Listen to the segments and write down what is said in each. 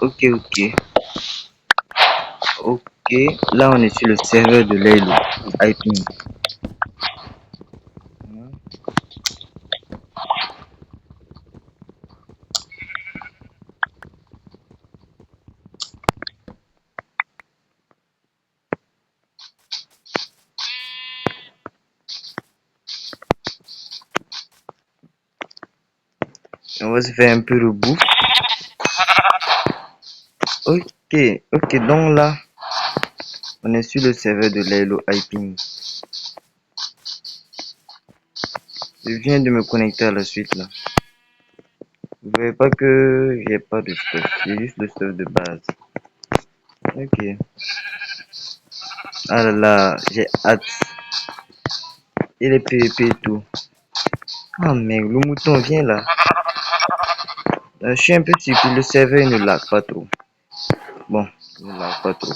Ok, ok. Ok. Là, on est sur le serveur de Laylo. Hyping. On va se faire un peu de bouffe. Ok, ok. Donc là, on est sur le serveur de Laylo Hyping. Je viens de me connecter à la suite là. Vous voyez pas que j'ai pas de stuff. J'ai juste le stuff de base. Ok. Ah là là, j'ai hâte. Et les PvP et tout. Ah mec, le mouton vient là. Je suis un peu surpris, le serveur ne lag pas trop. Bon, il ne lag pas trop.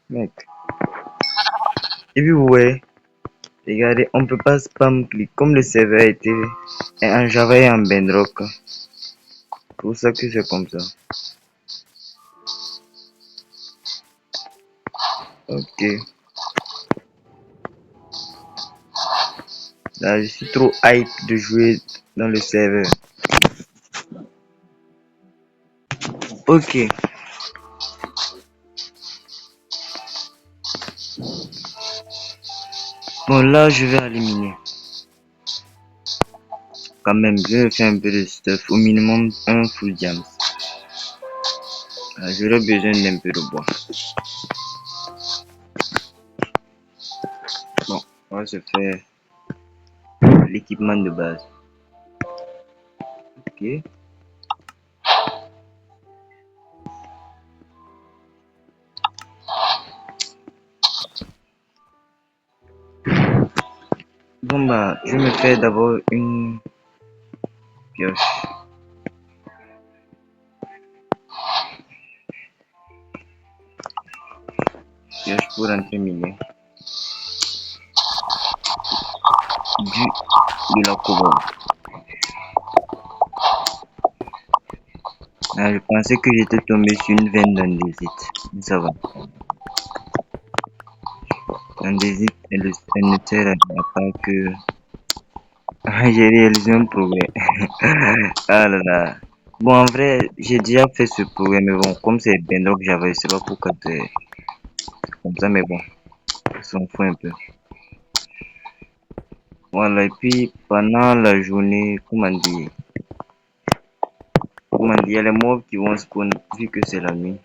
Mec. Et puis ouais, regardez, on peut pas spam click comme le serveur était en Java et en Bedrock. C'est pour ça que c'est comme ça. Ok. Là, je suis trop hype de jouer dans le serveur. Ok. Bon, là, je vais éliminer. Quand même, je vais faire un peu de stuff. Au minimum, un full jams. J'aurais besoin d'un peu de bois. Bon, on va se faire l'équipement de base. Ok. Bon bah, je vais me faire d'abord une pioche. Pioche pour rentrer miner. De la cobalt. Ah, je pensais que j'étais tombé sur une veine d'andésite. Mais ça va. Andésite, elle ne sert à part que... J'ai réalisé un progrès. Ah là là. Bon, en vrai, j'ai déjà fait ce progrès, mais bon, comme c'est Bedrock Java, je sais pas pourquoi c'est comme ça, mais bon, on s'en fout un peu. Voilà, et puis pendant la journée, il y a les mobs qui vont spawn vu que c'est la nuit.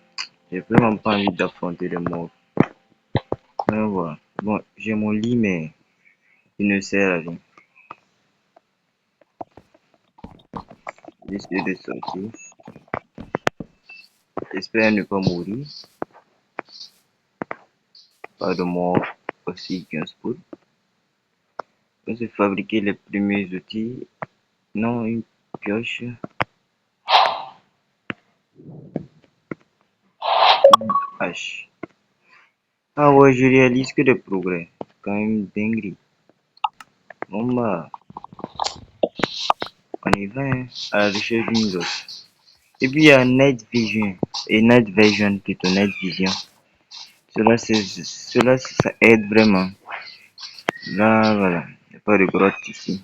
J'ai vraiment pas envie d'affronter les mobs. Voilà. Bon, j'ai mon lit, mais il ne sert à rien. J'essaie de sortir. J'espère ne pas mourir. Pas de mort aussi qu'un spawn. On se fabriquer les premiers outils. Non, une pioche. H. Ah ouais, je réalise que des progrès. Quand même dinguerie. Bon bah, on y va hein, à la recherche d'une autre. Et puis il y a Night Vision. Et Night Vision plutôt, Night Vision. Cela ça aide vraiment. Là, voilà. Il n'y a pas de grotte ici.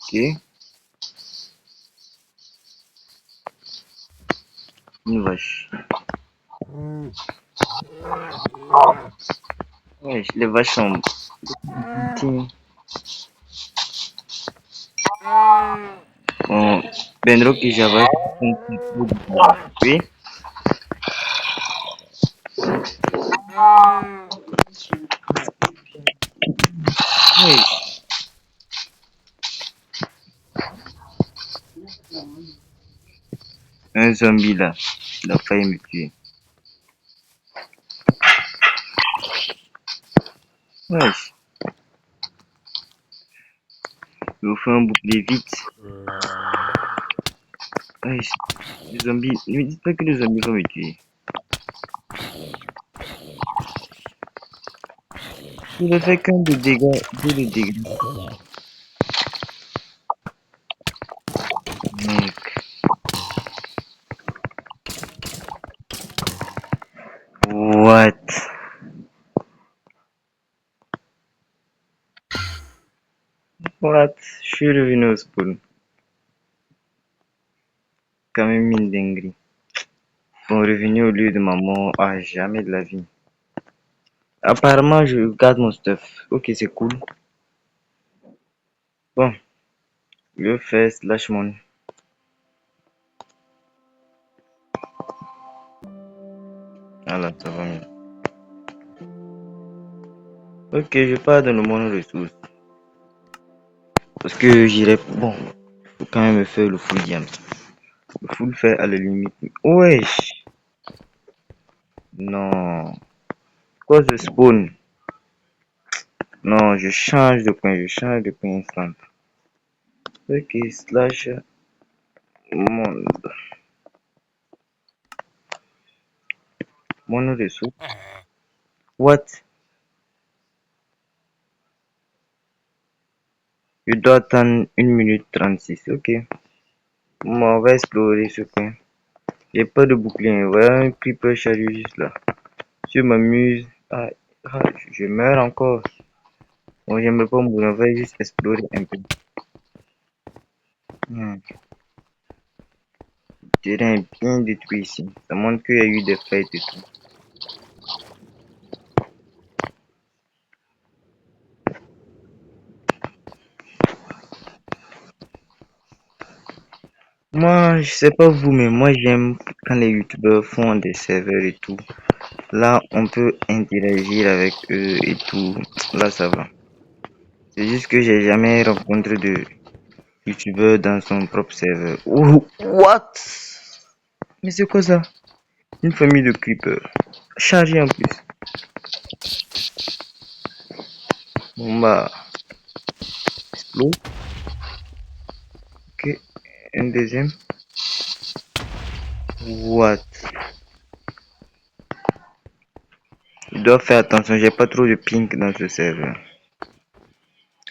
Ok. Une vache. Ouais, les vaches sont petites. Bon, Benrock et Java. Oui. Oui. Un zombie là. Il a failli me tuer. Ouais. Il faut faire un bouclier vite. Ouais. Les zombies. Ne me dites pas que les zombies vont me tuer. Il ne fait qu'un de dégâts, deux de dégâts. Mec, what? What? Je suis revenu au spawn. Quand même une dinguerie. Bon, revenu au lieu de ma mort. Ah, jamais de la vie. Apparemment, je garde mon stuff. Ok, c'est cool. Bon, je fais slash mon. Voilà, ça va mieux. Ok, je pars dans le monde ressources. Parce que j'irai. Bon, faut quand même me faire le full diam. Le full fait à la limite. Wesh! Non. Quoi ce spawn? Non, je change de coin, je change de coin instant. Ok, slash monde. Monde ressources. What? Je dois attendre 1 minute 36. Ok. Bon, on va explorer ce coin. J'ai pas de bouclier. Voilà un creeper chargé juste là. Je m'amuse. Ah, ah, je meurs encore. Bon, j'aimerais pas mourir. On va juste explorer un peu. Hmm. Le terrain est bien détruit ici. Ça montre qu'il y a eu des fights et tout. Moi, je sais pas vous, mais moi j'aime quand les youtubeurs font des serveurs et tout. Là, on peut interagir avec eux et tout. Là, ça va. C'est juste que j'ai jamais rencontré de youtubeur dans son propre serveur. Oh, what? Mais c'est quoi ça? Une famille de creepers. Chargé en plus. Bon bah, explose. Ok, un deuxième. What? Je dois faire attention, j'ai pas trop de pink dans ce serveur.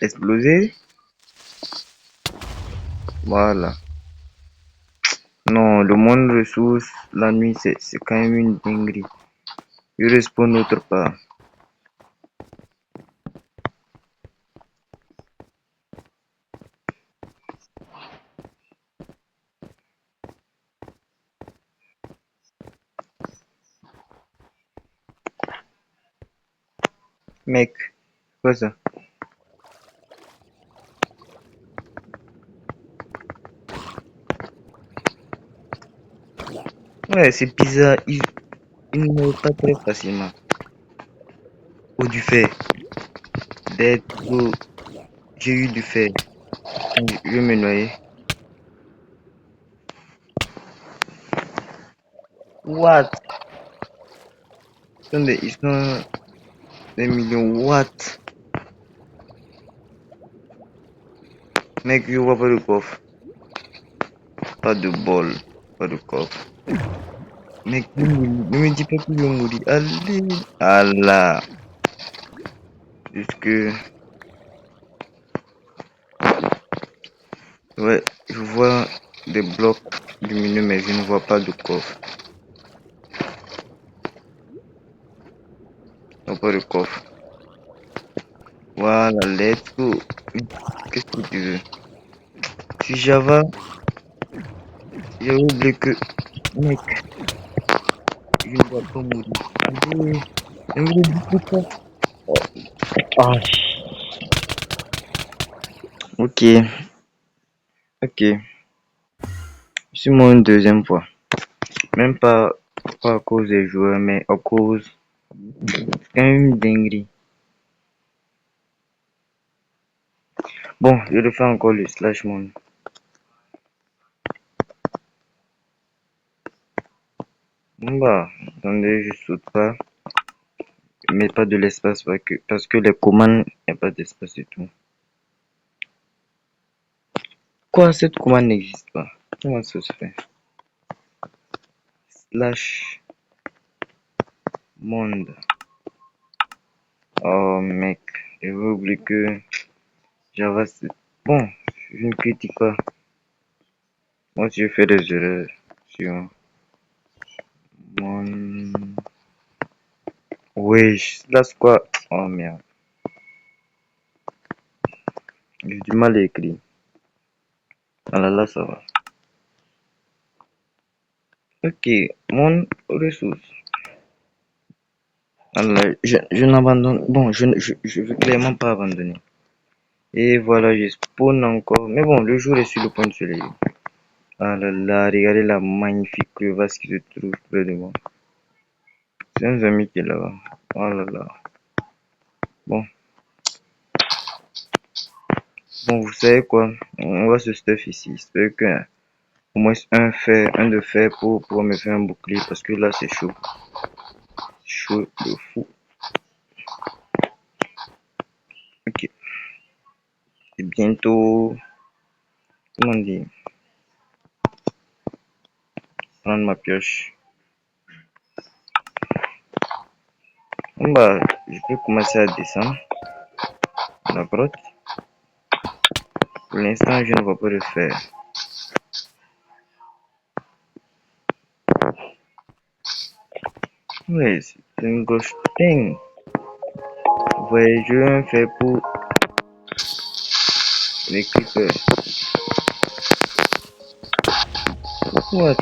Exploser? Voilà. Non, le monde ressource, la nuit, c'est quand même une dinguerie. Je respawn autre part. Mec, quoi ça? Ouais, c'est bizarre, il ne meurt pas très facilement. Oh, du fer. D'être, oh, j'ai eu du fer. Je vais me noyer. What? Ils sont des millions. What? Mec, je vois pas de coffre. Pas de bol. Pas de coffre. Mec, ne me dis pas que je vais mourir. Allez. Allah. Jusque. Ouais, je vois des blocs lumineux, mais je ne vois pas de coffre. Non, pas de coffre. Voilà, let's go. Qu'est-ce que tu veux? Si Java, j'ai oublié que. Mec, je ne dois pas mourir. Allez. Ne me dis plus pas. Ah, ok, ok. Je suis mort une deuxième fois. Même pas à cause des joueurs, mais à cause. C'est quand même une dinguerie. Bon, je refais encore le slash mon. Bon bah, attendez, je saute pas. Mais pas de l'espace parce que les commandes, il n'y a pas d'espace et tout. Quoi, cette commande n'existe pas? Comment ça se fait? Slash monde. Oh. Oh mec, je veux oublier que Java c'est... Bon, je ne critique pas. Moi aussi je fais des erreurs sur mon... Oui, là c'est quoi? Oh merde, j'ai du mal à écrire. Ah là, ça va. Ok, mon ressource. Alors, je n'abandonne... Bon, je veux clairement pas abandonner. Et voilà, je spawn encore. Mais bon, le jour est sur le point de se lever. Ah là là, regardez la magnifique crevasse qui se trouve près de moi. C'est un ami qui est là-bas. Oh là là. Bon, bon, vous savez quoi? On va se stuff ici. J'espère que au moins un de fer pour me faire un bouclier parce que là c'est chaud. Chaud de fou. Ok. C'est bientôt. Comment dire? Prendre ma pioche. Bon bah, je peux commencer à descendre la grotte. Pour l'instant, je ne vois pas de fer. Oui, c'est une gauche thing. Ouais, je vais faire pour les creepers. What?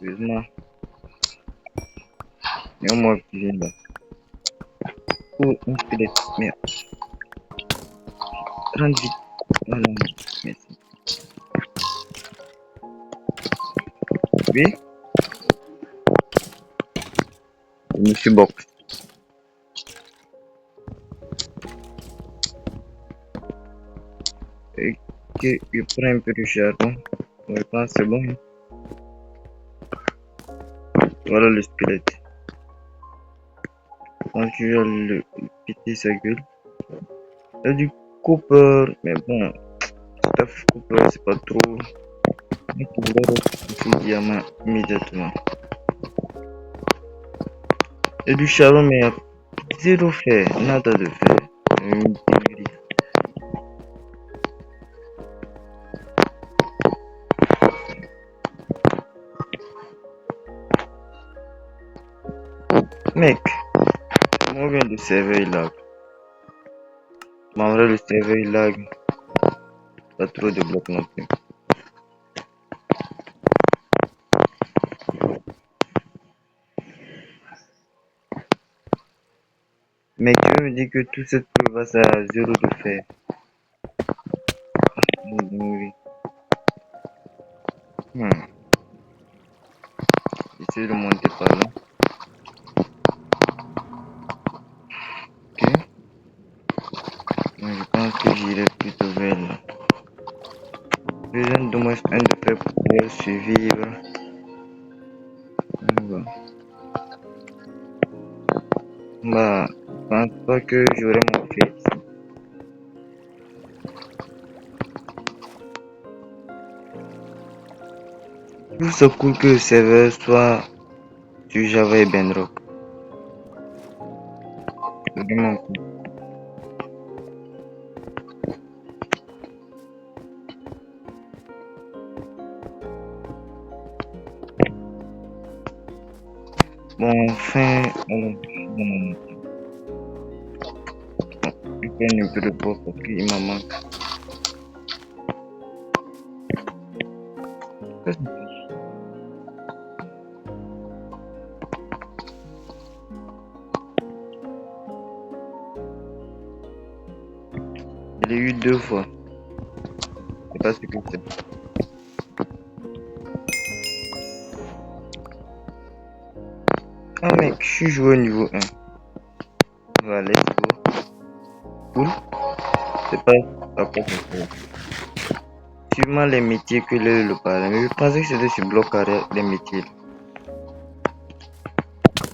Excuse-moi. Il y a moi qui vient là. Oh, un squelette. Merde. Rentre vite. Non, non, non. Merci. Oui, Monsieur Box. Ok, je prends un peu de charbon. Je pense que c'est bon. Voilà le squelette. Quand tu vas le péter sa gueule. Il y a du copper. Mais bon, stuff copper, c'est pas trop. Donc, il faut le diamant immédiatement. Il y a du charbon, mais il y a zéro fer. Nada de fer. Une dinguerie. Mec, moi vient le serveur il lag. Mais en vrai, le serveur il lag. Pas trop de blocs non plus. Mec, tu veux me dire que toute cette crevasse a zéro de fer. Une dinguerie. J'essaie de monter par là. Ok. Donc, je pense que j'irai plutôt vers là. Besoin d'au moins un de fer pour pouvoir survivre. Voilà. Bah, je pense pas que j'aurai mon fait ici. Je trouve ça cool que le serveur soit sur Java et Bedrock. C'est vraiment cool. Bon, enfin, alors, bon, je prends un peu de bois parce qu'il m'en manque. Je l'ai eu deux fois. C'est pas ce que c'est. Ah mec, je suis joué au niveau 1. Voilà, let's go. Cool. C'est pas à quoi ça sert. Sûrement les métiers que le parle. Mais je pensais que c'était sur bloc carré les métiers.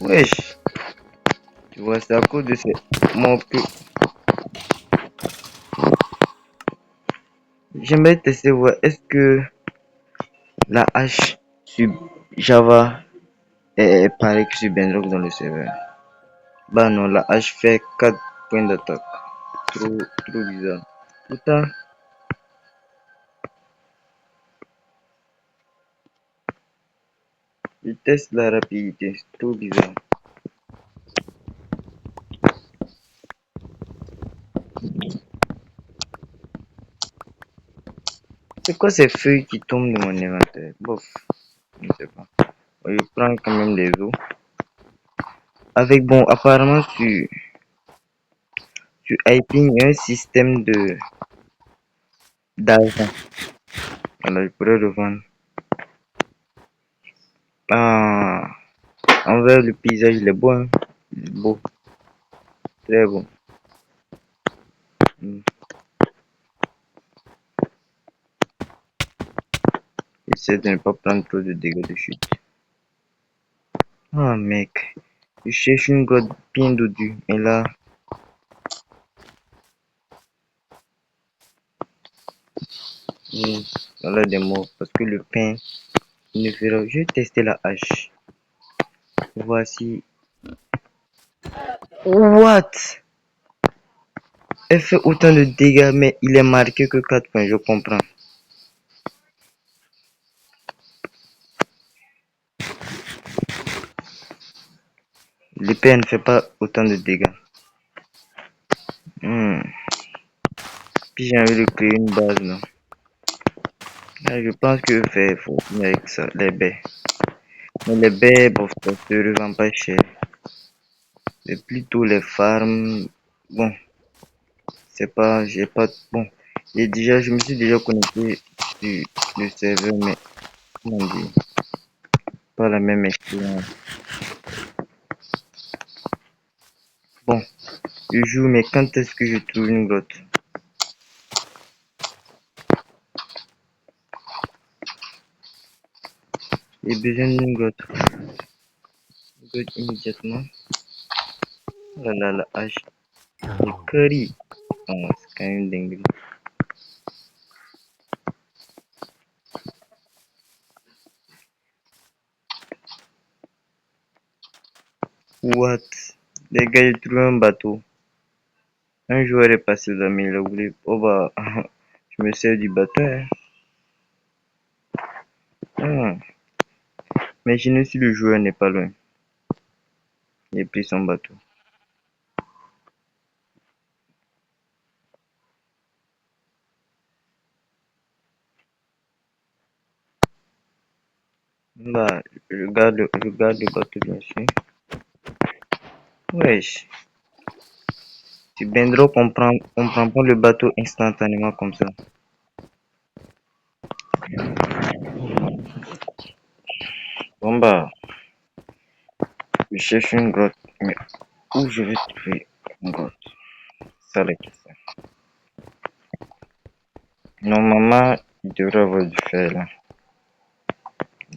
Wesh. Tu vois, c'est à cause de ces mobs que j'aimerais tester voir est-ce que la hache sur Java est pareille que sur Bedrock dans le serveur. Bah non, la hache fait 4 points d'attaque. Trop, trop bizarre. Putain, je teste la rapidité, c'est trop bizarre. C'est quoi ces feuilles qui tombent de mon inventaire? Bof, je ne sais pas. Je prends quand même les os. Avec, bon, apparemment sur Hyping, il y a un système d'argent. Voilà, je pourrais le vendre. Ah, envers le paysage, il est beau, hein. Il est beau, très beau. Hmm. Essaie de ne pas prendre trop de dégâts de chute. Ah, mec, je cherche une grotte bien doudue. Et là, hmm, voilà des morts. Parce que le pain ne fera. Je vais tester la hache. Voici. What? Elle fait autant de dégâts, mais il est marqué que 4 points, je comprends. L'épée ne fait pas autant de dégâts. Hmm. Puis j'ai envie de créer une base, non? Là, je pense que faut finir avec ça, les baies. Mais les baies, bon, ça se revend pas cher. C'est plutôt les farms. Bon, c'est pas, j'ai pas, bon, je me suis déjà connecté sur le serveur, mais comment dire, pas la même expérience. Bon, je joue, mais quand est-ce que je trouve une grotte? J'ai besoin d'une grotte. Une grotte immédiatement. Oh là là, la hache est curry. Oh, c'est quand même dingue. What? Les gars, j'ai trouvé un bateau. Un joueur est passé là, mais il a voulu. Oh bah, je me sers du bateau, hein. Ah, mais je ne suis le joueur n'est pas loin. Il a pris son bateau. Bah, je garde le bateau, bien sûr. Wesh, si Bendro comprend pas le bateau instantanément comme ça. Bon bah, je cherche une grotte, mais où je vais trouver une grotte? Ça la question. Normalement, il devrait avoir du fer là.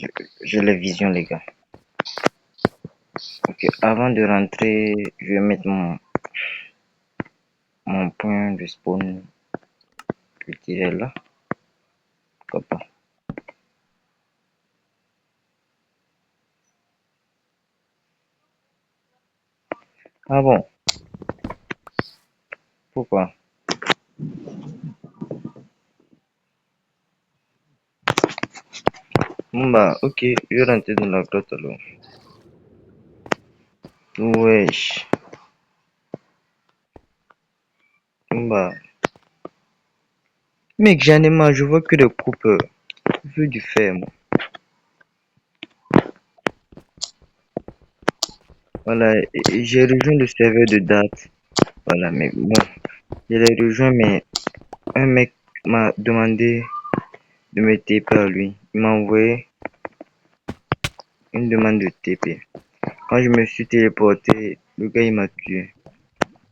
Je- J'ai les visions, les gars. Ok, avant de rentrer, je vais mettre mon point de spawn culturel là. Pourquoi pas? Ah bon? Pourquoi? Bon bah, ok, je vais rentrer dans la grotte alors. Wesh. Bon bah, mec, j'en ai marre, je vois que des coupeurs. Je veux du fer, moi. Voilà, et j'ai rejoint le serveur de date. Voilà, mais bon, je l'ai rejoint, mais un mec m'a demandé de me TP à lui. Il m'a envoyé une demande de TP. Quand je me suis téléporté, le gars il m'a tué.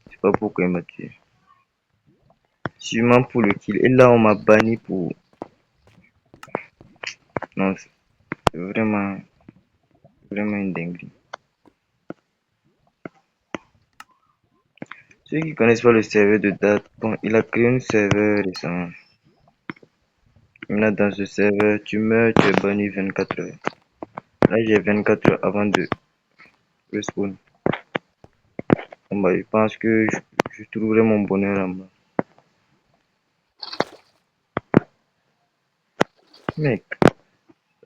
Je sais pas pourquoi il m'a tué. Sûrement pour le kill. Et là, on m'a banni pour. Non, c'est vraiment une dinguerie. Ceux qui connaissent pas le serveur de date, bon, il a créé un serveur récemment. Là, dans ce serveur, tu meurs, tu es banni 24 heures. Là, j'ai 24 heures avant de respawn. Bon, bah, je pense que je trouverai mon bonheur là-bas. Mec,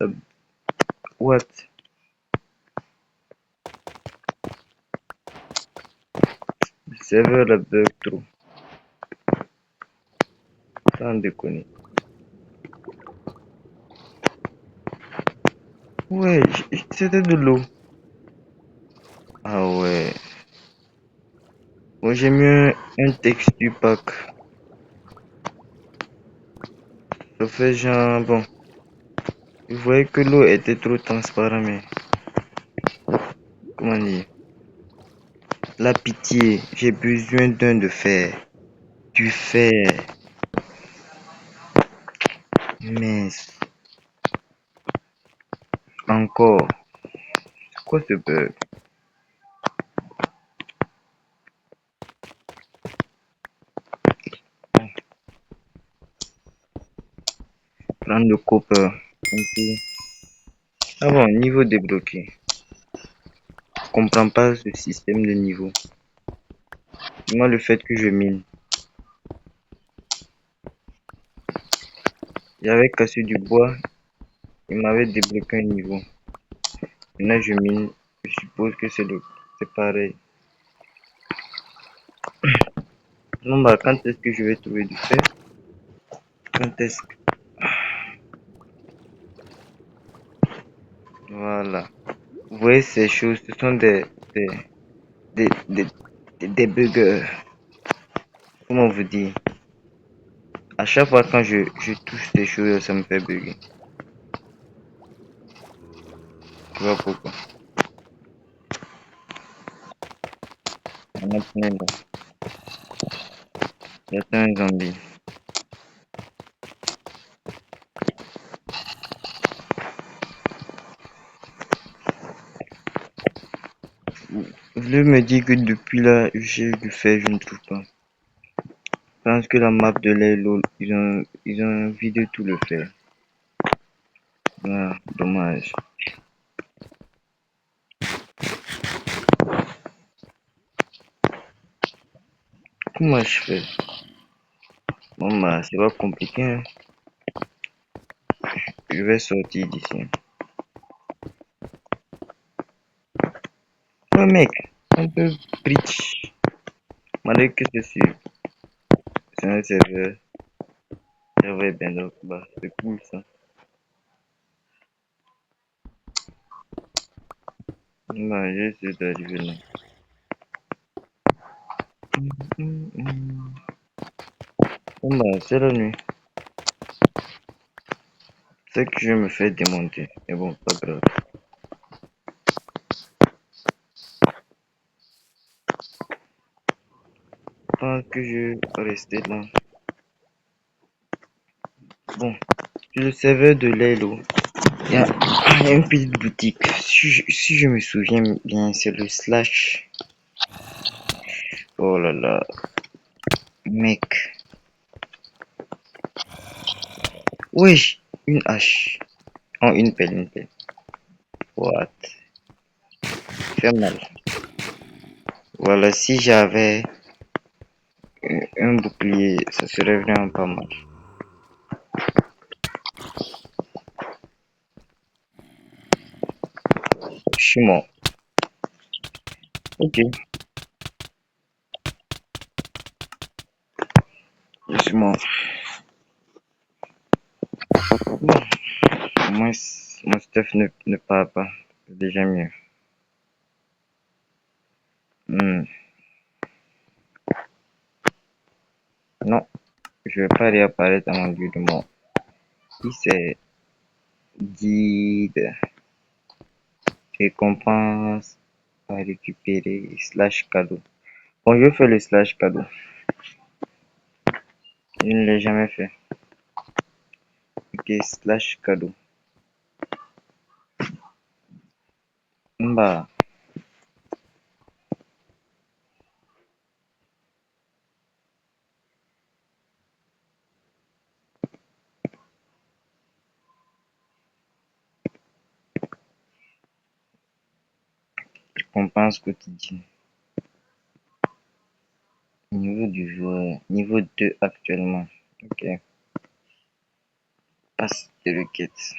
euh, what? Le serveur la bug trop. Sans déconner. Ouais, c'était de l'eau. Ah ouais. Moi j'ai mis un texture pack. Ça fait genre, bon, je voyais que l'eau était trop transparente, mais comment dire? La pitié, j'ai besoin d'un de fer. Du fer. Mais encore, c'est quoi ce bug? Prendre le copper. Un peu. Ah bon, niveau débloqué. Je comprends pas ce système de niveau. Moi, le fait que je mine. J'avais cassé du bois, il m'avait débloqué un niveau. Maintenant, je mine. Je suppose que c'est pareil. Non, bah, quand est-ce que je vais trouver du fer? Quand est-ce que... Voilà. Vous voyez ces choses, ce sont des, des, des, des buggers. Comment vous dire? À chaque fois quand je touche ces choses, ça me fait bugger. Tu vois pourquoi? On a plein là. Il y a un zombie. Vous voulez me dire que depuis là, j'ai du fer, je ne trouve pas. Je pense que la map de Laylo, ils ont vidé tout le fer. Ah, dommage. Comment je fais? Bon bah, c'est pas compliqué, hein. Je vais sortir d'ici. Ouais mec, un peu bridge. Malgré que c'est un serveur bien donc, bah, c'est cool ça. Bah, j'ai essayé d'arriver là. Bon bah, c'est la nuit. C'est que je me fais démonter. Mais bon, pas grave. Je pense que je vais rester là. Bon, sur le serveur de Laylo, il y a une petite boutique. Si je me souviens bien, c'est le slash. Oh là là, mec. Wesh, une hache. Oh, une pelle, une pelle. What? Fait mal. Voilà, si j'avais un bouclier, ça serait vraiment pas mal. Je suis mort. Ok, je suis mort. Bon, au moins, mon stuff ne part pas. C'est déjà mieux. Hmm. Non, je vais pas réapparaître à mon lieu de mort. Si c'est guide, récompense à récupérer, slash cadeau. Bon, je vais faire le slash cadeau. Je ne l'ai jamais fait. Ok, slash cadeau. Bah, récompense quotidienne. Niveau du joueur. Niveau 2 actuellement. Ok. Passe de requête.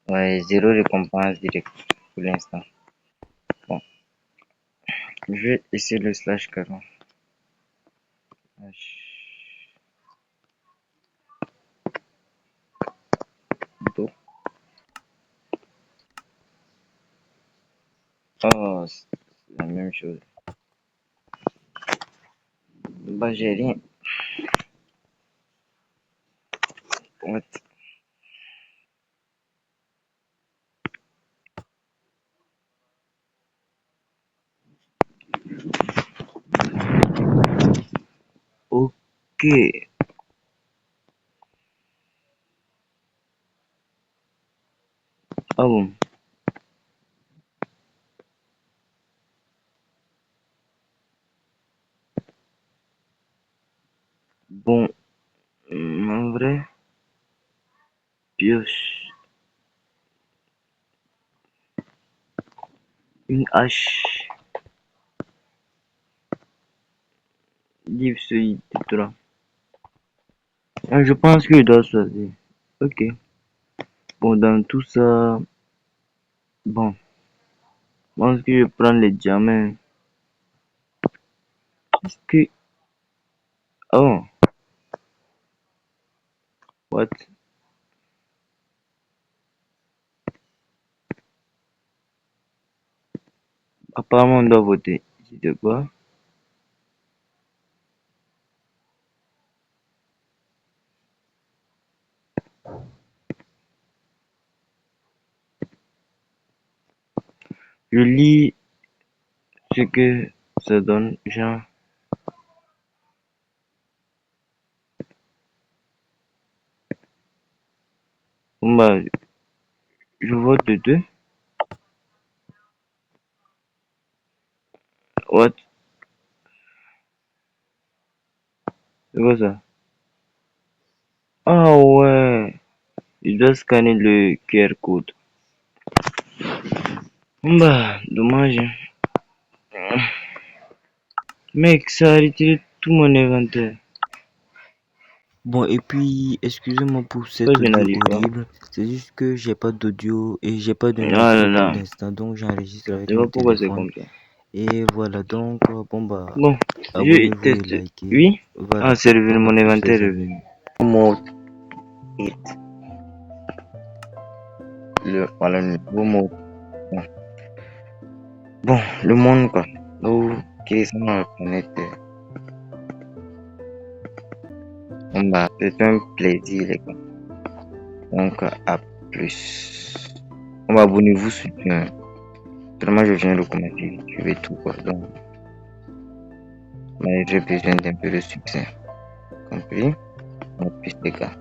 Ouais, zéro récompense direct pour l'instant. Bon, je vais essayer le slash 40. Bon. Oh, c'est la même chose. Bah, j'ai rien. What? Ok. Ah bon. Bon, en vrai, pioche. Une hache. Livre solide, toi. Ah, je pense que je dois choisir. Ok. Bon, dans tout ça, bon, je pense que je prends les diamants. Est-ce que. Oh, what? Apparemment, on doit voter. C'est de quoi? Je lis ce que ça donne, genre. Bon, bah, je vote de deux. What? C'est quoi ça? Ah ouais, je dois scanner le QR code. Bon, bah, dommage, hein. Mec, ça a retiré tout mon inventaire. Bon, et puis, excusez-moi pour Pourquoi cet je audio n'arrive pas? horrible. C'est juste que j'ai pas d'audio et j'ai pas de Ah là micro pour là, l'instant, donc j'enregistre je avec sais mon pas pourquoi c'est téléphone. comme ça. Et voilà, donc, bon, bah, Bon, je abonnez-vous et teste. likez. Oui? Ah, Voilà, c'est revenu, donc à mon plus inventaire les est amis. revenu. Mode 8. Voilà, le nouveau mode. Bon, bon, le monde, quoi. Ok, ça m'a planète. Bon, bah, c'est un plaisir, les gars. Donc, à plus. Bon, bah, abonnez-vous sur. Vraiment, je viens de commencer. Je vais tout, quoi. Donc, mais j'ai besoin d'un peu de succès. Compris? À plus, les gars.